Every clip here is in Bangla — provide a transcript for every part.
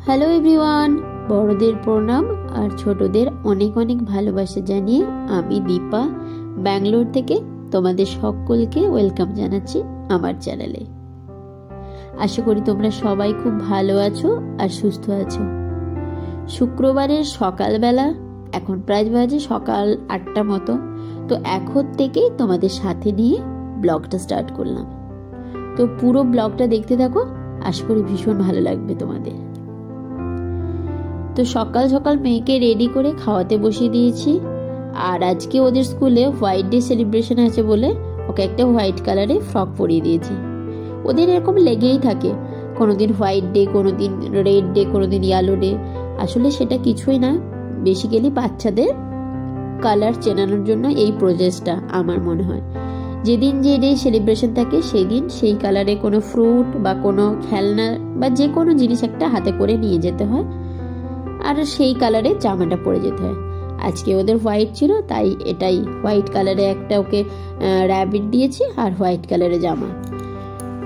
হ্যালো এভরিওয়ান, বড়দের প্রণাম আর ছোটদের অনেক অনেক ভালোবাসা জানিয়ে আমি দীপা ব্যাঙ্গালোর থেকে তোমাদের সকলকে ওয়েলকাম জানাচ্ছি আমার চ্যানেলে। আশা করি তোমরা সবাই খুব ভালো আছো আর সুস্থ আছো। শুক্রবারের সকালবেলা, এখন প্রায় বাজে সকাল 8টা মতো, তো এখন থেকেই তোমাদের সাথে নিয়ে ব্লগটা স্টার্ট করলাম। তো পুরো ব্লগটা দেখতে থাকো, আশা করি ভীষণ ভালো লাগবে তোমাদের। তো সকাল সকাল মেয়েকে রেডি করে খাওয়াতে বসিয়ে দিয়েছি। আর আজকে ওদের স্কুলে হোয়াইট ডে সেলিব্রেশন আছে বলে ওকে একটা হোয়াইট কালারে ফ্রক পরিয়ে দিয়েছি। ওদের এরকম লেগেই থাকে, কোনোদিন হোয়াইট ডে, কোনোদিন রেড ডে, কোনোদিন ইয়েলো ডে। আসলে সেটা কিছুই না, বেসিক্যালি বাচ্চাদের কালার চেনানোর জন্য এই প্রসেসটা আমার মনে হয়। যেদিন যে ডে সেলিব্রেশন থাকে সেদিন সেই কালারে কোনো ফ্রুট বা কোনো খেলনা বা যে কোনো জিনিস একটা হাতে করে নিয়ে যেতে হয়, আর সেই কালারে জামাটা পরে যেতে হয়। আজকে ওদের হোয়াইট ছিল, তাই এটাই হোয়াইট কালারে একটা ওকে র্যাবিট দিয়েছি আর হোয়াইট কালারে জামা।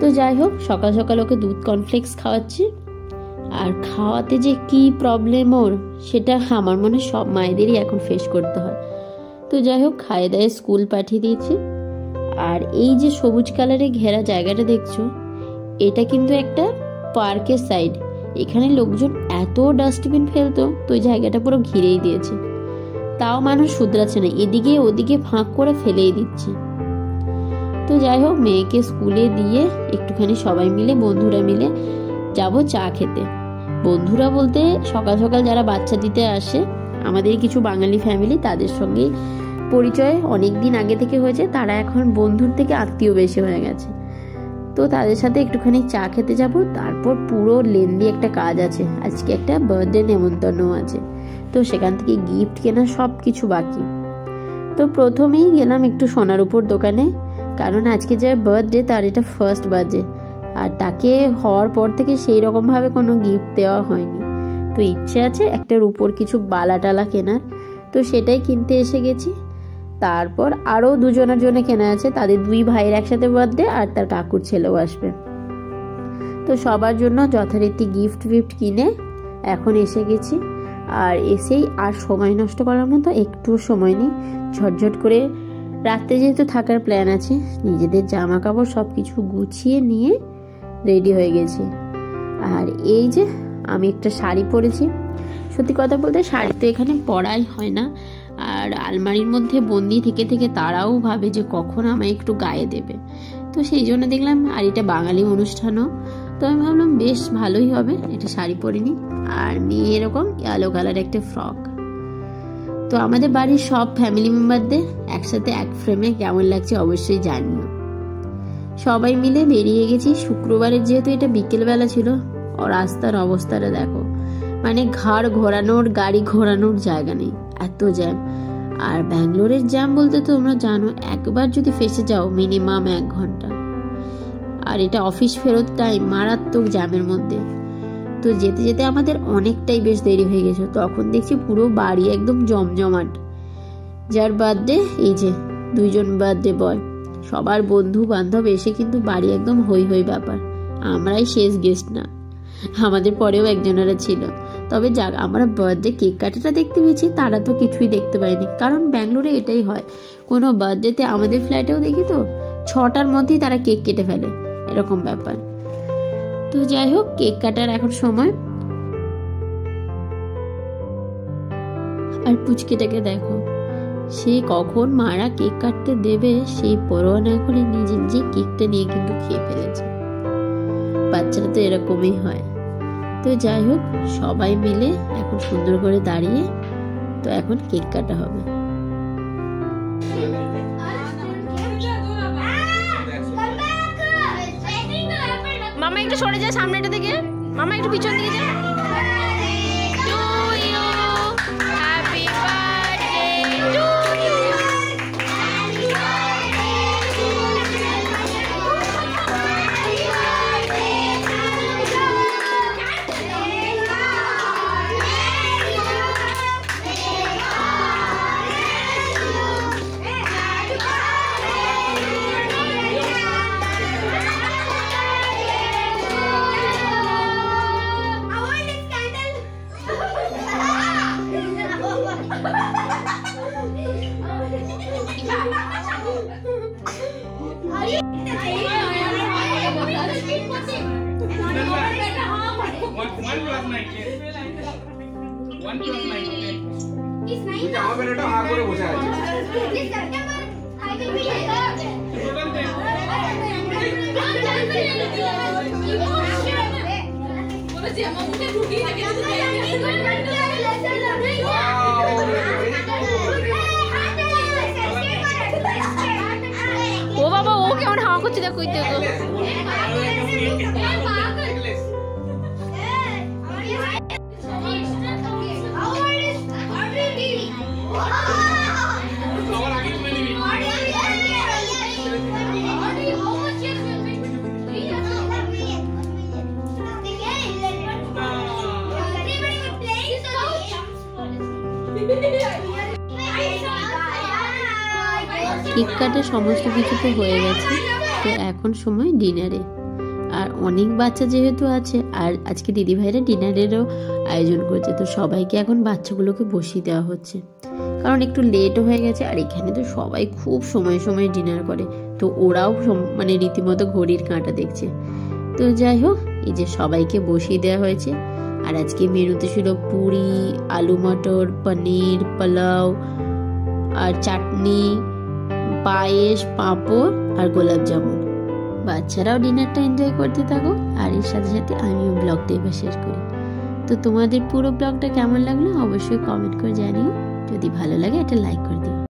তো যাই হোক, সকাল সকাল ওকে দুধ কর্নফ্লেক্স খাওয়াচ্ছি। আর খাওয়াতে যে কি প্রবলেম ওর, সেটা আমার মনে সব মায়েদেরই এখন ফেস করতে হয়। তো যাই হোক, খাইয়ে দায়ে স্কুল পাঠিয়ে দিয়েছি। আর এই যে সবুজ কালারে ঘেরা জায়গাটা দেখছো, এটা কিন্তু একটা পার্কের সাইড। এখানে লোকজন এত ডাস্টবিন ফেলতো, তো ওই জায়গাটা পুরো ঘিরেই দিয়েছে। তাও মানুষ শুধরাচ্ছে না, এদিকে ওদিকে ফাঁক করে ফেলেই দিচ্ছে। তো যাই হোক, মেয়েকে স্কুলে দিয়ে একটুখানি সবাই মিলে, বন্ধুরা মিলে যাব চা খেতে। বন্ধুরা বলতে সকাল সকাল যারা বাচ্চা দিতে আসে, আমাদের কিছু বাঙালি ফ্যামিলি, তাদের সঙ্গে পরিচয় অনেক দিন আগে থেকে হয়েছে। তারা এখন বন্ধুর থেকে আত্মীয় বেশি হয়ে গেছে। তো তাদের সাথে একটুখানি চা খেতে যাব। তারপর পুরো লেন্দি একটা কাজ আছে, আজকে একটা বার্থডে নেমন্তন্ন আছে, তো সেখান থেকে গিফট কেনা সব কিছু বাকি। তো প্রথমেই গেলাম একটু সোনার উপর দোকানে, কারণ আজকে যে বার্থডে তার এটা ফার্স্ট বার্থডে, আর তাকে হওয়ার পর থেকে সেই রকম ভাবে কোনো গিফট দেওয়া হয়নি। তো ইচ্ছে আছে একটার উপর কিছু বালা টালা কেনার, তো সেটাই কিনতে এসে গেছি। তারপর আরও দুজনের জন্য কেনা আছে, তাদের দুই ভাইয়ের একসাথে বার্থডে, আর তার কাকুর ছেলেও আসবে। তো সবার জন্য যথারীতি গিফট কিনে এখন এসে গেছি। আর এসেই আর সময় নষ্ট করার মতো একটু সময় নেই। ঝটঝট করে রাত্রে যেহেতু থাকার প্ল্যান আছে, নিজেদের জামা কাপড় সব কিছু গুছিয়ে নিয়ে রেডি হয়ে গেছি। আর এই যে আমি একটা শাড়ি পরেছি। সত্যি কথা বলতে শাড়ি তো এখানে পরাই হয় না, আর আলমারির মধ্যে বন্দি থেকে থেকে তারাও ভাবে যে কখন আমায় একটু গায়ে দেবে। তো সেই জন্য দেখলাম, আর এটা বাঙালি অনুষ্ঠানও, তো আমি ভাবলাম বেশ ভালোই হবে, এটা শাড়ি পরে নি। আর মেয়ে এরকম ইয়েলো কালার একটা ফ্রক। তো আমাদের বাড়ির সব ফ্যামিলি মেম্বারদের একসাথে এক ফ্রেমে কেমন লাগছে অবশ্যই জানিও। সবাই মিলে বেরিয়ে গেছি। শুক্রবারের যেহেতু এটা বিকেলবেলা ছিল, রাস্তার অবস্থাটা দেখো, মানে ঘাড় ঘোরানোর, গাড়ি ঘোরানোর জায়গা নেই, এত জ্যাম। আর ব্যাঙ্গালোরের জ্যাম বলতে তো তোমরা জানো, একবার যদি ফেসে যাও মিনিমাম 1 ঘন্টা। আর এটা অফিস ফেরত টাইম, মারাত্মক জ্যামের মধ্যে। তো যেতে যেতে আমাদের অনেকটাই বেশ দেরি হয়ে গেছে। তখন দেখছি পুরো বাড়ি একদম জমজমাট। যার বার্থডে, এই যে 2জন বার্থডে বয়, সবার বন্ধু বান্ধব এসে কিন্তু বাড়ি একদম হই হই ব্যাপার। আমরাই শেষ গেস্ট না, আমাদের পরেও একজনেরা ছিল। তবে যাক, আমরা বার্থডে কেক কাটাটা দেখতে পেয়েছি, তারা তো কিছুই দেখতে পায়নি। কারণ ব্যাঙ্গালোরে এটাই হয়, কোনো বার্থডেতে, আমাদের ফ্ল্যাটেও দেখি তো 6টার মধ্যেই তারা কেক কেটে ফেলে, এরকম ব্যাপার। তো যাই হোক, কেক কাটার এখন সময়। আর পুচকেটাকে দেখো, সে কখন মারা কেক কাটতে দেবে সেই পরোয়া না করে নিজে নিজে কেকটা নিয়ে কিন্তু খেয়ে ফেলেছে। বাচ্চারা তো এরকমই হয়। তো যাই হোক, সবাই মিলে এখন সুন্দর করে দাঁড়িয়ে, তো এখন কেক কাটা হবে। মামা একটু সরে যায় সামনেটা থেকে, মামা একটু পিছন দিকে যায়। আমার বেটাটা হা করে বসে আছে। ও বাবা, ও কেমন হাওয়া করছে দেখো। কেক কাটা সমস্ত কিছু তো হয়ে গেছে, তো এখন সময় ডিনারে। আর অনেক বাচ্চা যেহেতু আছে, আর আজকে দিদিভাইরা ডিনারেরও আয়োজন করছে, তো সবাইকে এখন বাচ্চাগুলোকে বসিয়ে দেওয়া হচ্ছে, কারণ একটু লেটও হয়ে গেছে। আর এখানে তো সবাই খুব সময় সময় ডিনার করে, তো ওরাও মানে রীতিমতো ঘড়ির কাঁটা দেখছে। তো যাই হোক, এই যে সবাইকে বসিয়ে দেওয়া হয়েছে। আর আজকে মেনুতে ছিল পুরি, আলু মটর, পনির, পোলাও আর চাটনি, পায়েস, পাঁপড় আর গোলাপ জামুন। বাচ্চারাও ডিনারটা এনজয় করতে থাকো, আর এর সাথে সাথে আমিও ব্লগটা এবার শেষ করি। তো তোমাদের পুরো ব্লগটা কেমন লাগলো অবশ্যই কমেন্ট করে জানিও। যদি ভালো লাগে একটা লাইক করে দিও।